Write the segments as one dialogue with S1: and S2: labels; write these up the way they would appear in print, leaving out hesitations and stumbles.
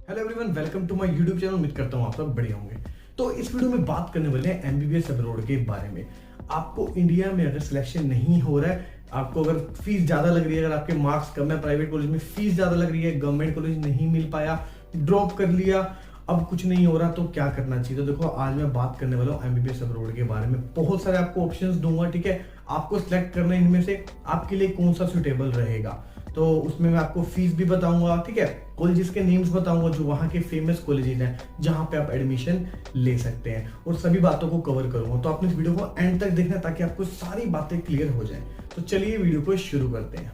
S1: Hello everyone, welcome to my YouTube channel. उम्मीद करता हूँ आप सब बढ़िया होंगे। तो इस वीडियो में बात करने वाले हैं एमबीबीएस अब्रॉड के बारे में। आपको इंडिया में अगर सिलेक्शन नहीं हो रहा है, आपको अगर फीस ज्यादा लग रही है, अगर आपके मार्क्स कम है, प्राइवेट कॉलेज में फीस ज्यादा लग रही है, गवर्नमेंट कॉलेज नहीं मिल पाया, ड्रॉप कर लिया, अब कुछ नहीं हो रहा, तो क्या करना चाहिए। तो देखो, आज मैं बात करने वाला हूँ एमबीबीएस अब्रॉड के बारे में। बहुत सारे आपको ऑप्शंस दूंगा, ठीक है। आपको सिलेक्ट करना है इनमें से आपके लिए कौन सा सुटेबल रहेगा। तो उसमें मैं आपको फीस भी बताऊंगा, ठीक है, कॉलेजेस के नेम्स बताऊंगा जो वहाँ के फेमस कॉलेजेस हैं जहाँ पे आप एडमिशन ले सकते हैं, और सभी बातों को कवर करूंगा। तो आपने इस वीडियो को एंड तक देखना ताकि आपको सारी बातें क्लियर हो जाएं। तो चलिए वीडियो को शुरू करते हैं।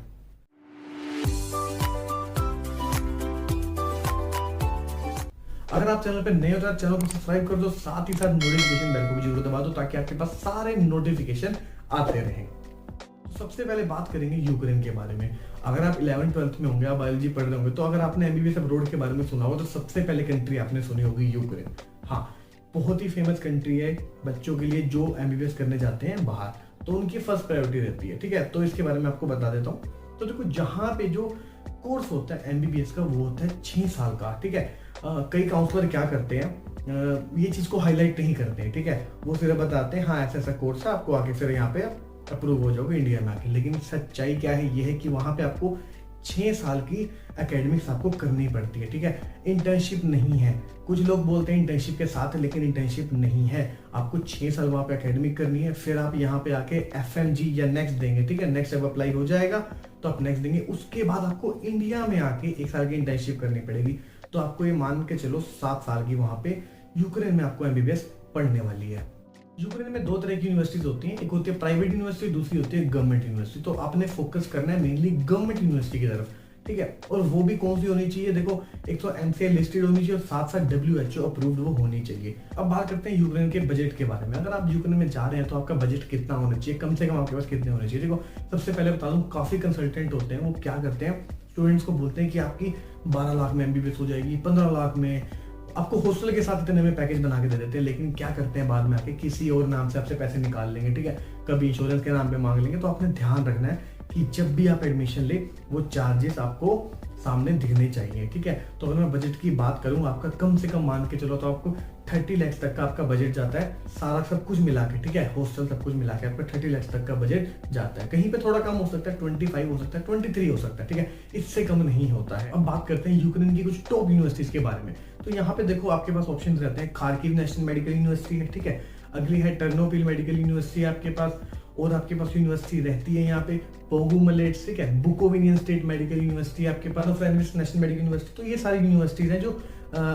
S1: अगर आप चैनल पे नए हो तो चैनल को सब्सक्राइब कर दो, साथ ही साथ नोटिफिकेशन बेल को भी जरूर दबा दो ताकि आपके पास सारे नोटिफिकेशन आते रहें। सबसे पहले बात करेंगे यूक्रेन के बारे में। अगर आप 11th-12th में होंगे, आप बायोलॉजी पढ़ रहे होंगे, तो अगर आपने एमबीबीएस अब्रॉड के बारे में सुना हो तो सबसे पहले कंट्री आपने सुनी होगी यूक्रेन। हाँ, बहुत ही फेमस कंट्री है बच्चों के लिए जो एमबीबीएस करने जाते हैं बाहर, तो उनकी फर्स्ट प्रायोरिटी रहती है, ठीक है। तो इसके बारे में आपको बता देता हूँ। तो देखो, जहाँ पे जो कोर्स होता है एमबीबीएस का वो होता है 6 साल का, ठीक है। कई काउंसलर क्या करते हैं, ये चीज को हाईलाइट नहीं करते हैं, ठीक है। वो सिर्फ बताते हैं हाँ ऐसा ऐसा कोर्स है, आपको आगे फिर यहाँ पे अप्रूव हो जाओगे इंडिया में आके। लेकिन सच्चाई क्या है, ये है कि वहां पे आपको 6 साल की एकेडमिक्स आपको करनी पड़ती है, ठीक है। इंटर्नशिप नहीं है। कुछ लोग बोलते हैं इंटर्नशिप के साथ, लेकिन इंटर्नशिप नहीं है। आपको 6 साल वहां पे एकेडमिक करनी है, फिर आप यहाँ पे आके एफएमजी या नेक्स्ट देंगे, ठीक है। नेक्स्ट जब अप्लाई हो जाएगा तो आप नेक्स्ट देंगे, उसके बाद आपको इंडिया में आके 1 साल की इंटर्नशिप करनी पड़ेगी। तो आपको ये मान के चलो 7 साल की वहां पे यूक्रेन में आपको एमबीबीएस पढ़ने वाली है। यूक्रेन में 2 तरह की यूनिवर्सिटीज होती हैं, एक होती है प्राइवेट यूनिवर्सिटी, दूसरी होती है गवर्नमेंट यूनिवर्सिटी। तो आपने फोकस करना है मेनली गवर्नमेंट यूनिवर्सिटी की तरफ, ठीक है। और वो भी कौन सी होनी चाहिए, देखो, एक तो एनसीए लिस्टेड होनी चाहिए और साथ साथ WHO अप्रूव्ड वो होनी चाहिए। अब बात करते हैं यूक्रेन के बजट के बारे में। अगर आप यूक्रेन में जा रहे हैं तो आपका बजट कितना होना चाहिए, कम से कम आपके पास कितने होने चाहिए। देखो, सबसे पहले बता दूं, काफी कंसल्टेंट होते हैं, वो क्या करते हैं, स्टूडेंट्स को बोलते हैं कि आपकी 12 लाख में एमबीबीएस हो जाएगी, 15 लाख में, आपको हॉस्टल के साथ इतने में पैकेज बना के दे देते हैं। लेकिन क्या करते हैं, बाद में आके किसी और नाम से आपसे पैसे निकाल लेंगे, ठीक है। कभी इंश्योरेंस के नाम पे मांग लेंगे। तो आपने ध्यान रखना है कि जब भी आप एडमिशन ले, वो चार्जेस आपको सामने दिखने चाहिए, ठीक है। तो अगर मैं बजट की बात करूं, आपका कम से कम मान के चलो तो आपको 30 लाख तक का आपका बजट जाता है, सारा सब कुछ मिला के, ठीक है। हॉस्टल सब कुछ मिला के आपका 30 लाख तक का बजट जाता है। कहीं पे थोड़ा कम हो सकता है, 25 हो सकता है, 23 हो सकता है, ठीक है। इससे कम नहीं होता है। अब बात करते हैं यूक्रेन की कुछ टॉप यूनिवर्सिटीज के बारे में। तो यहाँ पे देखो, आपके पास ऑप्शन रहते हैं। खार्किव नेशनल मेडिकल यूनिवर्सिटी है, ठीक है। अगली है टर्नोपिल मेडिकल यूनिवर्सिटी आपके पास, और आपके पास यूनिवर्सिटी रहती है यहाँ पे पोगुमलेट्स, ठीक है। बुकोविनियन स्टेट मेडिकल यूनिवर्सिटी आपके पास, नेशनल मेडिकल यूनिवर्सिटी। तो ये सारी यूनिवर्सिटीज हैं जो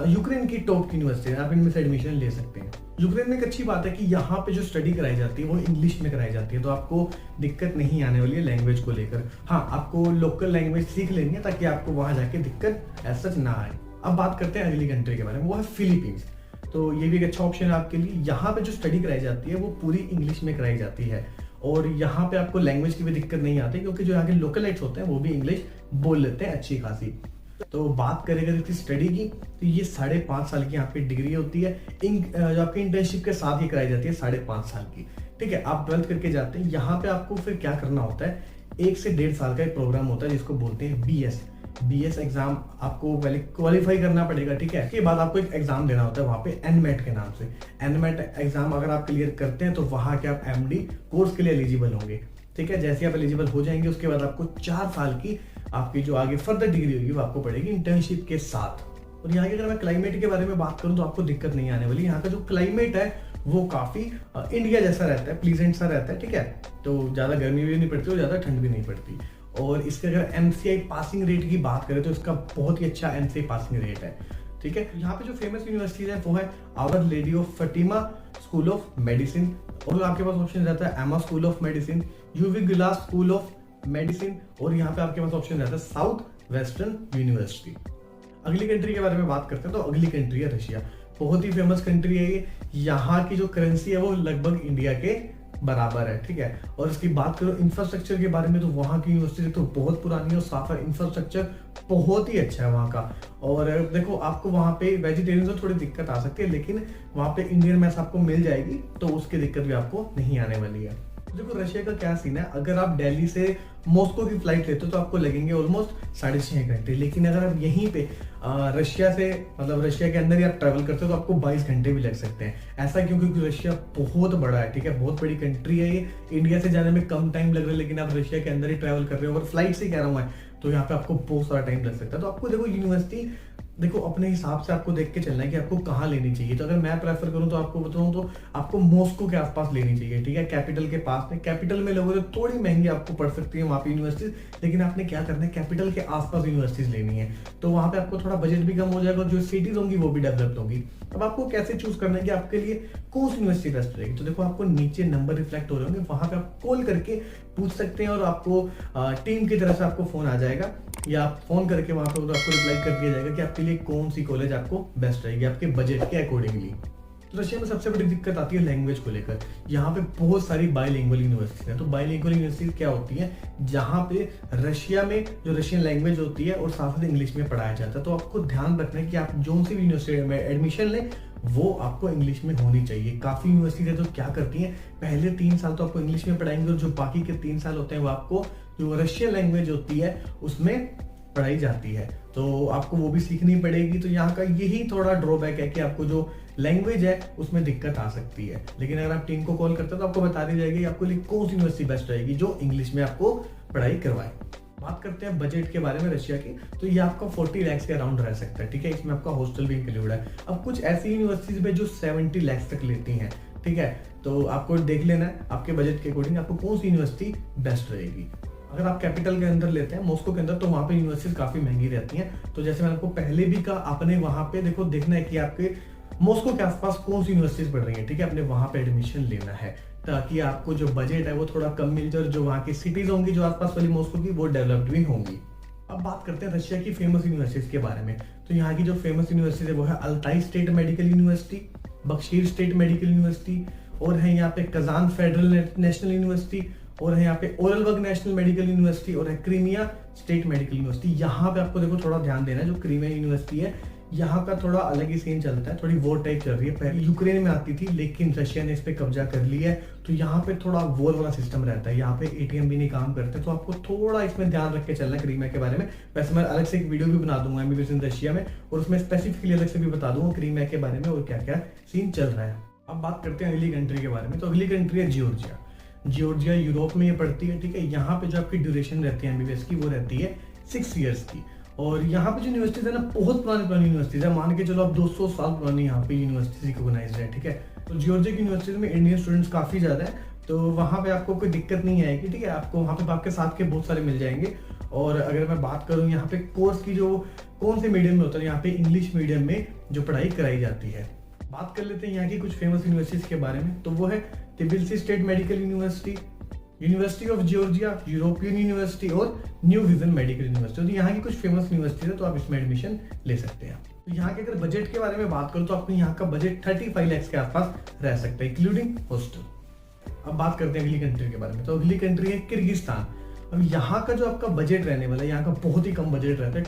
S1: यूक्रेन की टॉप यूनिवर्सिटी है, आप इनमें से एडमिशन ले सकते हैं। यूक्रेन में एक अच्छी बात है कि यहाँ पे जो स्टडी कराई जाती है वो इंग्लिश में कराई जाती है, तो आपको दिक्कत नहीं आने वाली है लैंग्वेज को लेकर। हाँ, आपको लोकल लैंग्वेज सीख लेनी है ताकि आपको वहां जाके दिक्कत ऐसा ना आए। अब बात करते हैं अगली कंट्री के बारे में, वो है फिलीपींस। तो ये भी एक अच्छा ऑप्शन है आपके लिए। यहाँ पे जो स्टडी कराई जाती है वो पूरी इंग्लिश में कराई जाती है, और यहाँ पे आपको लैंग्वेज की भी दिक्कत नहीं आती, क्योंकि जो यहाँ के लोकलाइट्स होते हैं वो भी इंग्लिश बोल लेते हैं अच्छी खासी। तो बात करेंगे इसकी स्टडी की, तो ये 5.5 साल की यहाँ पे डिग्री होती है। जो आपकी इंटर्नशिप के साथ ही कराई जाती है 5.5 साल की, ठीक है। आप 12th करके जाते हैं, यहाँ पे आपको फिर क्या करना होता है, 1 से 1.5 साल का एक प्रोग्राम होता है जिसको बोलते हैं BS एग्जाम। आपको पहले क्वालिफाई करना पड़ेगा, ठीक है। इसके बाद आपको एक एग्जाम देना होता है वहां पे एनमेट के नाम से। एनमेट एग्जाम अगर आप क्लियर करते हैं तो वहां के आप MD कोर्स के लिए एलिजिबल होंगे, ठीक है। जैसे आप एलिजिबल हो जाएंगे, उसके बाद आपको 4 साल की आपकी जो आगे फर्दर डिग्री होगी वो आपको पड़ेगी इंटर्नशिप के साथ। और यहाँ की अगर मैं क्लाइमेट के बारे में बात करूँ तो आपको दिक्कत नहीं आने वाली। यहाँ का जो क्लाइमेट है वो काफी इंडिया जैसा रहता है, प्लीजेंट सा रहता है, ठीक है। तो ज्यादा गर्मी भी नहीं पड़ती और ज्यादा ठंड भी नहीं पड़ती। और इसके अगर MCI पासिंग रेट की बात करें तो इसका बहुत ही अच्छा MCI पासिंग रेट है, ठीक है। यहाँ पे जो फेमस यूनिवर्सिटीज है वो है our lady of Fatima school of medicine, और आपके पास ऑप्शन रहता है AMA school of medicine, UV Gullas school of medicine, और यहाँ पे आपके पास ऑप्शन रहता है साउथ वेस्टर्न यूनिवर्सिटी। अगली कंट्री के बारे में बात करते हैं, तो अगली कंट्री है रशिया। बहुत ही फेमस कंट्री है ये। यहाँ की जो करेंसी है वो लगभग इंडिया के बराबर है, ठीक है। और इसकी बात करो इंफ्रास्ट्रक्चर के बारे में, तो वहाँ की यूनिवर्सिटी तो बहुत पुरानी है और साफ है, इंफ्रास्ट्रक्चर बहुत ही अच्छा है वहाँ का। और देखो, आपको वहाँ पे वेजिटेरियन से थोड़ी दिक्कत आ सकती है, लेकिन वहाँ पे इंडियन मैस आपको मिल जाएगी, तो उसकी दिक्कत भी आपको नहीं आने वाली है। देखो, रशिया का क्या सीन है, अगर आप दिल्ली से मॉस्को की फ्लाइट लेते हो तो आपको लगेंगे ऑलमोस्ट 6.5 घंटे। लेकिन अगर आप यहीं पे रशिया से मतलब रशिया के अंदर ही आप ट्रैवल करते हो तो आपको 22 घंटे भी लग सकते हैं। ऐसा क्यों? क्योंकि रशिया बहुत बड़ा है, ठीक है, बहुत बड़ी कंट्री है ये। इंडिया से जाने में कम टाइम लग रहा है, लेकिन आप रशिया के अंदर ही ट्रैवल कर रहे हो और फ्लाइट से कह रहा हूँ मैं, तो यहाँ पे आपको बहुत सारा टाइम लग सकता है। तो आपको देखो यूनिवर्सिटी देखो अपने हिसाब से आपको देख के चलना है कि आपको कहाँ लेनी चाहिए। तो अगर मैं प्रेफर करूँ तो आपको बताऊँ तो आपको मॉस्को के आसपास लेनी चाहिए, ठीक है, कैपिटल के पास में। कैपिटल में लोगों तो थोड़ी महंगी आपको पड़ सकती है वहाँ पे यूनिवर्सिटीज, लेकिन आपने क्या करना है, कैपिटल के आसपास यूनिवर्सिटीज लेनी है। तो वहाँ पे आपको थोड़ा बजट भी कम हो जाएगा और जो सिटीज होंगी वो भी डेवलप्ड होंगी। अब आपको कैसे चूज करना है कि आपके लिए कौन सी यूनिवर्सिटी बेस्ट रहेगी। तो देखो आपको नीचे नंबर रिफ्लेक्ट हो रहे होंगे, वहां पे आप कॉल करके पूछ सकते हैं और आपको टीम की तरफ से आपको फोन आ जाएगा या आप फोन करके वहां पे आपको रिप्लाई कर दिया जाएगा कि आपके लिए कौन सी कॉलेज आपको बेस्ट रहेगी आपके बजट के अकॉर्डिंगली। तो रशिया में सबसे बड़ी दिक्कत आती है लैंग्वेज को लेकर। यहाँ पे बहुत सारी बाइलिंगुअल यूनिवर्सिटीज हैं। तो बाइलिंगुअल यूनिवर्सिटीज क्या होती है, जहाँ पे रशिया में जो रशियन लैंग्वेज होती है और साथ साथ इंग्लिश में पढ़ाया जाता है। तो आपको ध्यान रखना है कि आप जो सी भी यूनिवर्सिटी में एडमिशन लें वो आपको इंग्लिश में होनी चाहिए। काफी यूनिवर्सिटी है तो क्या करती हैं, पहले 3 साल तो आपको इंग्लिश में पढ़ाएंगे और जो बाकी के 3 साल होते हैं वो आपको जो रशियन लैंग्वेज होती है उसमें पढ़ाई जाती है। तो आपको वो भी सीखनी पड़ेगी। तो यहाँ का यही थोड़ा ड्रॉबैक है कि आपको जो लैंग्वेज है उसमें दिक्कत आ सकती है। लेकिन अगर आप टीम को कॉल करते हो तो आपको बता दी जाएगी आपको लिए कौन सी यूनिवर्सिटी बेस्ट रहेगी जो इंग्लिश में आपको पढ़ाई करवाए। बात करते हैं बजट के बारे में रशिया की, तो ये आपका 40 लाख के अराउंड रह सकता है, ठीक है। इसमें आपका हॉस्टल भी इंक्लूड है। अब कुछ ऐसी यूनिवर्सिटीज में जो 70 लाख तक लेती हैं, ठीक है। तो आपको देख लेना है आपके बजट के अकॉर्डिंग आपको कौन सी यूनिवर्सिटी बेस्ट रहेगी। अगर आप कैपिटल के अंदर लेते हैं मॉस्को के अंदर, तो वहाँ पे यूनिवर्सिटीज काफी महंगी रहती हैं। तो जैसे मैंने आपको पहले भी कहा, आपने वहाँ पे देखो देखना है कि आपके मॉस्को के आसपास कौन सी यूनिवर्सिटीज पढ़ रही है, ठीक है। अपने वहाँ पे एडमिशन लेना है ताकि आपको जो बजट है वो थोड़ा कम मिल जाए और जो वहाँ की सिटीज होंगी जो आसपास वाली मॉस्को की वो डेवलप्ड भी होंगी। अब बात करते हैं रशिया की फेमस यूनिवर्सिटीज के बारे में। तो यहाँ की जो फेमस यूनिवर्सिटी है वो है Altai state medical university, बक्शीर state medical university, और है यहाँ पे कजान फेडरल नेशनल यूनिवर्सिटी, और है यहाँ पे ओरलबर्ग नेशनल मेडिकल यूनिवर्सिटी, और है क्रीमिया स्टेट मेडिकल यूनिवर्सिटी। यहाँ पे आपको देखो थोड़ा ध्यान देना है, जो क्रीमिया यूनिवर्सिटी है यहाँ का थोड़ा अलग ही सीन चलता है, थोड़ी वॉर टाइप चल रही है। पहले यूक्रेन में आती थी लेकिन रशिया ने इस पे कब्जा कर लिया है। तो यहाँ पे थोड़ा वॉर वाला सिस्टम रहता है, यहाँ पे एटीएम भी नहीं काम करते। तो आपको थोड़ा इसमें ध्यान रख के चलना है क्रीमिया के बारे में। वैसे मैं अलग से एक वीडियो भी बना दूंगा एमबीबीएस इन रशिया में, और उसमें स्पेसिफिकली अलग से भी बता दूंगा क्रीमिया के बारे में और क्या क्या सीन चल रहा है। अब बात करते हैं अगली कंट्री के बारे में। तो अगली कंट्री है जॉर्जिया। जॉर्जिया यूरोप में ये पड़ती है, ठीक है। यहाँ पे जो आपकी ड्यूरेशन रहती है एमबीबीएस की वो रहती है 6 ईयर्स की। और यहाँ पे जो यूनिवर्सिटीज है ना बहुत पुरानी यूनिवर्सिटीज है, मान के चलो अब 200 साल पुरानी यहाँ पे यूनिवर्सिटी रिकॉग्नाइज्ड है, ठीक है। तो जॉर्जिया की यूनिवर्सिटीज में इंडियन स्टूडेंट्स काफी ज्यादा है, तो वहाँ पे आपको कोई दिक्कत नहीं आएगी, ठीक है। आपको वहाँ पे आपके साथ के बहुत सारे मिल जाएंगे। और अगर मैं बात करूँ यहाँ पे कोर्स की जो कौन से मीडियम में होता है, यहाँ पे इंग्लिश मीडियम में जो पढ़ाई कराई जाती है। बात कर लेते हैं यहाँ की कुछ फेमस यूनिवर्सिटीज के बारे में। तो वो है Tbilisi state medical university, university of Georgia, European university और न्यू विजन मेडिकल यूनिवर्सिटी। तो यहाँ की कुछ फेमस यूनिवर्सिटी है, तो आप इसमें एडमिशन ले सकते हैं। तो यहाँ के अगर बजट के बारे में बात करूँ तो आपको यहाँ का बजट 35 लाख के आसपास रह सकता है इंक्लूडिंग हॉस्टल। अब बात करते हैं अगली कंट्री के बारे में। तो अगली कंट्री है किर्गिस्तान। अब यहाँ का जो आपका बजट रहने वाला है, यहाँ का बहुत ही कम बजट रहता है,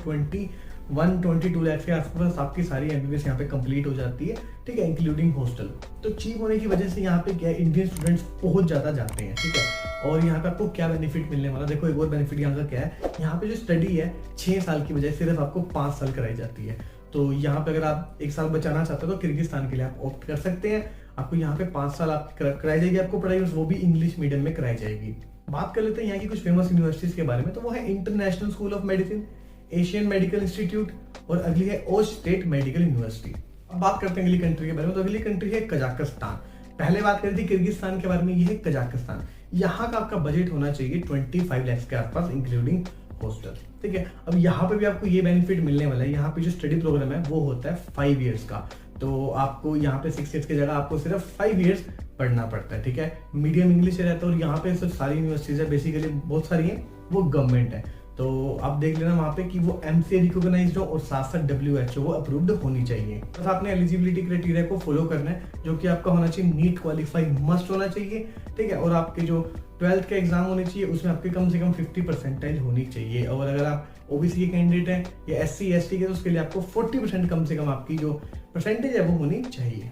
S1: 22 लाख के आसपास आपकी सारी एमबीबीएस यहाँ पे कंप्लीट हो जाती है, ठीक है, इंक्लूडिंग हॉस्टल। तो चीप होने की वजह से यहाँ पे क्या है, इंडियन स्टूडेंट्स बहुत ज्यादा जाते हैं, ठीक है। और यहाँ पे आपको क्या बेनिफिट मिलने वाला, देखो एक और बेनिफिट यहाँ का क्या है, यहाँ पे जो स्टडी है 6 साल की बजाय सिर्फ आपको 5 साल कराई जाती है। तो यहाँ पे अगर आप 1 साल बचाना चाहते हो तो किर्गिस्तान के लिए आप ऑप्ट कर सकते हैं। आपको यहाँ पे 5 साल आप कराई जाएगी आपको पढ़ाई, वो भी इंग्लिश मीडियम में कराई जाएगी। बात कर लेते हैं यहाँ की कुछ फेमस यूनिवर्सिटीज के बारे में। तो वो है international school of medicine, Asian medical institute, और अगली है ओज स्टेट मेडिकल यूनिवर्सिटी। अब बात करते हैं अगली कंट्री के बारे में। तो अगली कंट्री है कजाकिस्तान। पहले बात करी थी किर्गिस्तान के बारे में, ये है कजाकिस्तान। यहाँ का आपका बजट होना चाहिए 25 लाख के आसपास इंक्लूडिंग हॉस्टल, ठीक है। अब यहाँ पे भी आपको ये बेनिफिट मिलने वाला है, यहाँ पे जो स्टडी प्रोग्राम है वो होता है 5 ईयर्स का। तो आपको यहाँ पे 6 ईयर्स की जगह आपको सिर्फ 5 ईयर्स पढ़ना पड़ता है, ठीक है। मीडियम इंग्लिश रहता है और यहाँ पे सब सारी यूनिवर्सिटीज है, बेसिकली बहुत सारी हैं, वो गवर्नमेंट है। तो आप देख लेना वहाँ पे कि वो एमसीए रिकॉग्नाइज्ड हो और साथ साथ WHO वो अप्रूव्ड होनी चाहिए। बस आपने एलिजिबिलिटी क्राइटेरिया को फॉलो करना है, जो कि आपका होना चाहिए नीट क्वालिफाई मस्ट होना चाहिए, ठीक है। और आपके जो 12th का एग्जाम होने चाहिए उसमें आपके कम से कम 50 परसेंटाइल होनी चाहिए। और अगर आप ओबीसी के कैंडिडेट हैं या SC ST के, तो उसके लिए आपको 40% कम से कम आपकी जो परसेंटेज है वो होनी चाहिए।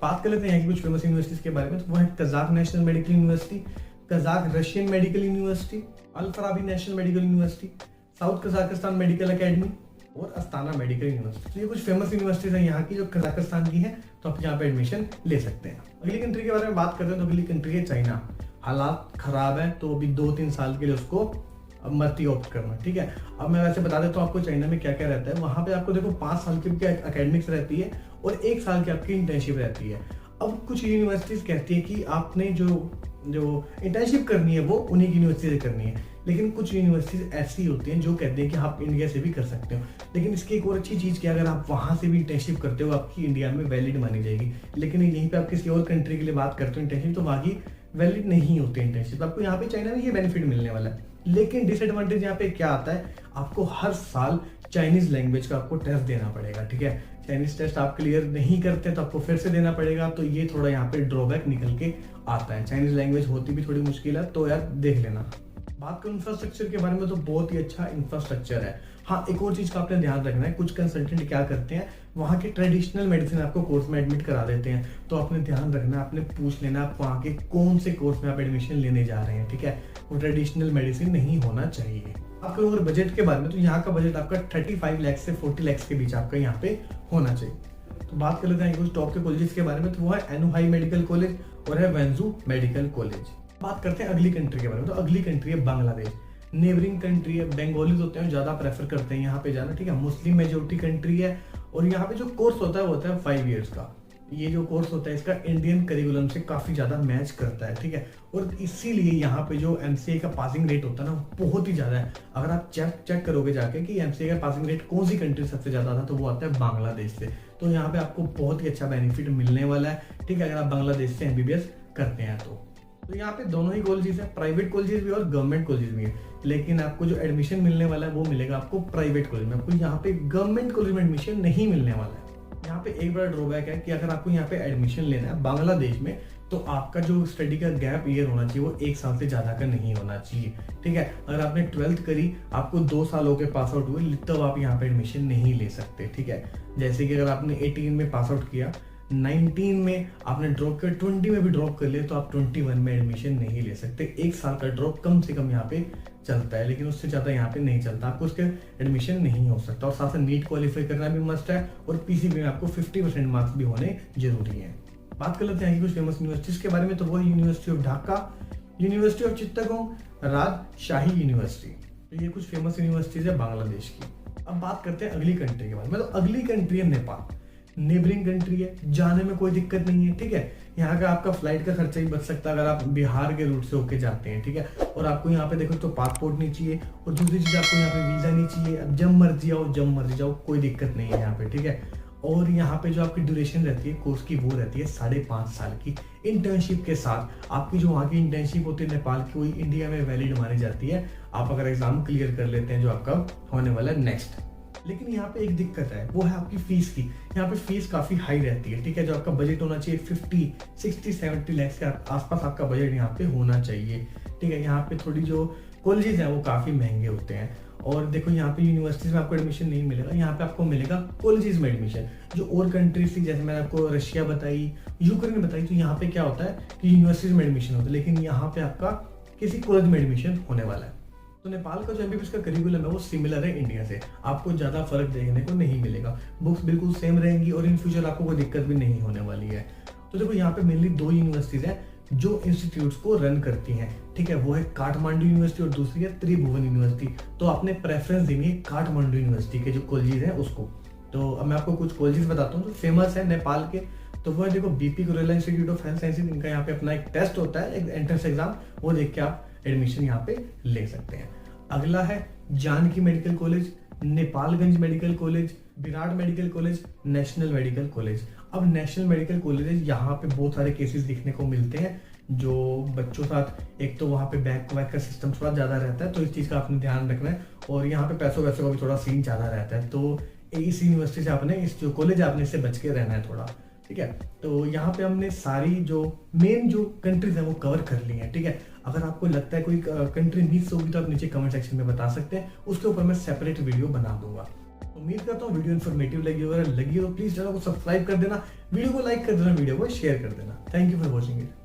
S1: बात कर लेते हैं यहाँ की कुछ फेमस यूनिवर्सिटीज के बारे में। तो वो है Kazakh national medical university, Kazakh Russian medical university, Al Farabi national medical university, south Kazakhstan medical academy, और अस्ताना मेडिकल यूनिवर्सिटी। तो ये कुछ फेमस यूनिवर्सिटीज हैं यहाँ की जो कजाकिस्तान की हैं, तो आप यहाँ पे एडमिशन ले सकते हैं। अगली कंट्री के बारे में बात करते हैं तो अगली कंट्री है चाइना। हालात खराब है तो अभी 2-3 साल के लिए उसको मत ही ऑप्ट करना, ठीक है। अब मैं वैसे बता देता हूँ आपको चाइना में क्या क्या रहता है। वहाँ पे आपको देखो 5 साल की एकेडमिक्स रहती है और 1 साल की आपकी इंटर्नशिप रहती है। अब कुछ यूनिवर्सिटीज कहती है कि आपने जो इंटर्नशिप करनी है वो उन्हीं की यूनिवर्सिटी से करनी है, लेकिन कुछ यूनिवर्सिटीज ऐसी होती हैं जो कहते हैं कि आप इंडिया से भी कर सकते हो। लेकिन इसकी एक और अच्छी चीज़ क्या, अगर आप वहाँ से भी इंटर्नशिप करते हो आपकी इंडिया में वैलिड मानी जाएगी। लेकिन यहीं पे आप किसी और कंट्री के लिए बात करते हो इंटर्नशिप, तो वहाँ की वैलिड नहीं होती इंटर्नशिप। आपको यहाँ पे चाइना में ये बेनिफिट मिलने वाला है। लेकिन डिसएडवांटेज यहाँ पे क्या आता है, आपको हर साल चाइनीज लैंग्वेज का आपको टेस्ट देना पड़ेगा, ठीक है। चाइनीज टेस्ट आप क्लियर नहीं करते तो आपको फिर से देना पड़ेगा, तो ये थोड़ा यहाँ पे ड्रॉबैक निकल के आता है। चाइनीज लैंग्वेज होती भी थोड़ी मुश्किल है, तो यार देख लेना। बात करूं इंफ्रास्ट्रक्चर के बारे में तो बहुत ही अच्छा इंफ्रास्ट्रक्चर है। हाँ, एक और चीज का आपने ध्यान रखना है, कुछ कंसल्टेंट क्या करते हैं, वहाँ के ट्रेडिशनल मेडिसिन आपको कोर्स में एडमिट करा देते हैं। तो आपने ध्यान रखना है, आपने पूछ लेना आप वहाँ के कौन से कोर्स में आप एडमिशन लेने जा रहे हैं, ठीक है। वो ट्रेडिशनल मेडिसिन नहीं होना चाहिए। आप करो अगर बजट के बारे में, तो यहाँ का बजट आपका 35 लाख से 40 लाख के बीच आपका यहाँ पे होना चाहिए। तो बात कर लेते हैं कुछ टॉप के कॉलेजेस के बारे में, तो वो है एनुहाई मेडिकल कॉलेज और है वेंजू मेडिकल कॉलेज। बात करते हैं अगली कंट्री के बारे में, तो अगली कंट्री है बांग्लादेश। नेबरिंग कंट्री है, बंगालीज होते हैं ज्यादा प्रेफर करते हैं यहाँ पे जाना, ठीक है। मुस्लिम मेजोरिटी कंट्री है और यहाँ पे जो कोर्स होता है वो होता है 5 ईयर्स का। ये जो कोर्स होता है इसका इंडियन करिकुलम से काफी ज्यादा मैच करता है, ठीक है। और इसीलिए यहाँ पे जो एमसीए का पासिंग रेट होता है ना बहुत ही ज्यादा है। अगर आप चेक करोगे जाके कि एमसीए का पासिंग रेट कौन सी कंट्री सबसे ज्यादा था, तो वो आता है बांग्लादेश से। तो यहाँ पे आपको बहुत ही अच्छा बेनिफिट मिलने वाला है, ठीक है, अगर आप बांग्लादेश से एमबीबीएस करते हैं तो यहाँ पे दोनों ही कॉलेजेस है, प्राइवेट कॉलेजेस भी और गवर्नमेंट कॉलेजेस भी है। लेकिन आपको जो एडमिशन मिलने वाला है वो मिलेगा आपको प्राइवेट कॉलेज में, आपको यहाँ पे गवर्नमेंट कॉलेज में एडमिशन नहीं मिलने वाला है। यहाँ पे एक बड़ा ड्रॉबैक है कि अगर आपको यहाँ पे एडमिशन लेना है बांग्लादेश में, तो आपका जो स्टडी का गैप ईयर होना चाहिए वो 1 साल से ज्यादा का नहीं होना चाहिए, ठीक है। अगर आपने 12th करी, आपको 2 साल हो के पास आउट हुए, तब आप यहाँ पे एडमिशन नहीं ले सकते, ठीक है। जैसे कि अगर आपने 18 में पास आउट किया, 19 में आपने ड्रॉप किया, 20 में भी ड्रॉप कर लिया, तो आप 21 में एडमिशन नहीं ले सकते। 1 साल का ड्रॉप कम से कम यहाँ पे चलता है, लेकिन उससे ज्यादा यहाँ पे नहीं चलता, आपको उसके एडमिशन नहीं हो सकता। और साथ साथ नीट क्वालिफाई करना भी मस्ट है और पीसीबी में आपको 50% मार्क्स भी होने जरूरी है। बात कर लेते हैं कुछ फेमस यूनिवर्सिटीज के बारे में, तो वो university of Dhaka, university of Chittagong, Rajshahi university. तो ये कुछ फेमस यूनिवर्सिटीज है बांग्लादेश की। अब बात करते हैं अगली कंट्री के बारे में, तो अगली कंट्री है नेपाल। नेबरिंग कंट्री है, जाने में कोई दिक्कत नहीं है, ठीक है। यहाँ का आपका फ्लाइट का खर्चा ही बच सकता है अगर आप बिहार के रूट से होके जाते हैं, ठीक है। और आपको यहाँ पे देखो तो पासपोर्ट नहीं चाहिए, और दूसरी चीज आपको यहाँ पे वीजा नहीं चाहिए। अब जब मर्जी आओ जब मर्जी जाओ, कोई दिक्कत नहीं है यहाँ पे, ठीक है। और यहाँ पे जो आपकी ड्यूरेशन रहती है कोर्स की, वो रहती है 5.5 साल की। इंटर्नशिप के साथ आपकी जो वहाँ की इंटर्नशिप होती है नेपाल की, वही इंडिया में वैलिड मानी जाती है, आप अगर एग्जाम क्लियर कर लेते हैं जो आपका होने वाला है नेक्स्ट। लेकिन यहाँ पे एक दिक्कत है, वो है आपकी फीस की। यहाँ पे फीस काफी हाई रहती है, ठीक है। जो आपका बजट होना चाहिए 50, 60, 70 लाख के आसपास आपका बजट यहाँ पे होना चाहिए, ठीक है। यहाँ पे थोड़ी जो कॉलेजेस हैं वो काफी महंगे होते हैं। और देखो यहाँ पे यूनिवर्सिटीज में आपको एडमिशन नहीं मिलेगा, यहाँ पे आपको मिलेगा कॉलेजेस में एडमिशन। जो और कंट्रीज थी, जैसे मैंने आपको रशिया बताई, यूक्रेन बताई, तो यहाँ पे क्या होता है कि यूनिवर्सिटीज में एडमिशन होता है, लेकिन यहाँ पे आपका किसी कॉलेज में एडमिशन होने वाला है। तो नेपाल का जो एमबीबीएस का करिकुलम है वो सिमिलर है इंडिया से, आपको ज्यादा फर्क देखने को नहीं मिलेगा। बुक्स बिल्कुल सेम रहेंगी और इन फ्यूचर आपको कोई दिक्कत भी नहीं होने वाली है। तो देखो यहाँ पे मेनली 2 यूनिवर्सिटीज हैं जो इंस्टीट्यूट्स को रन करती हैं, ठीक है। वो है काठमांडू यूनिवर्सिटी और दूसरी है त्रिभुवन यूनिवर्सिटी। तो आपने प्रेफरेंस देनी है काठमांडू यूनिवर्सिटी के जो कॉलेजेस हैं उसको। तो अब मैं आपको कुछ कॉलेजेस बताता हूँ जो फेमस है नेपाल के। तो वो है देखो बीपी कोरेला इंस्टीट्यूट ऑफ हेल्थ साइंसेज, इनका यहाँ पे अपना एक टेस्ट होता है, एक एंट्रेंस एग्जाम, वो देख के आप एडमिशन यहाँ पे ले सकते हैं। अगला है Janaki medical college, Nepalgunj medical college, Birat medical college, national medical college. अब नेशनल मेडिकल कॉलेज यहाँ पे बहुत सारे केसेस दिखने को मिलते हैं जो बच्चों साथ, एक तो वहाँ पे बैक का सिस्टम थोड़ा ज्यादा रहता है, तो इस चीज का आपने ध्यान रखना है। और यहाँ पे पैसों का भी थोड़ा सीन ज्यादा रहता है, तो इस यूनिवर्सिटी से आपने, इस जो कॉलेज आपने, इससे बच के रहना है थोड़ा, ठीक है। तो यहाँ पे हमने सारी जो मेन जो कंट्रीज है वो कवर कर ली है, ठीक है। अगर आपको लगता है कोई कंट्री मिस होगी तो आप नीचे कमेंट सेक्शन में बता सकते हैं, उसके ऊपर मैं सेपरेट वीडियो बना दूंगा। उम्मीद करता हूँ वीडियो इन्फॉर्मेटिव लगी हो, अगर लगी हो प्लीज चैनल को सब्सक्राइब कर देना, वीडियो को लाइक कर देना, वीडियो को शेयर कर देना। Thank you for watching it.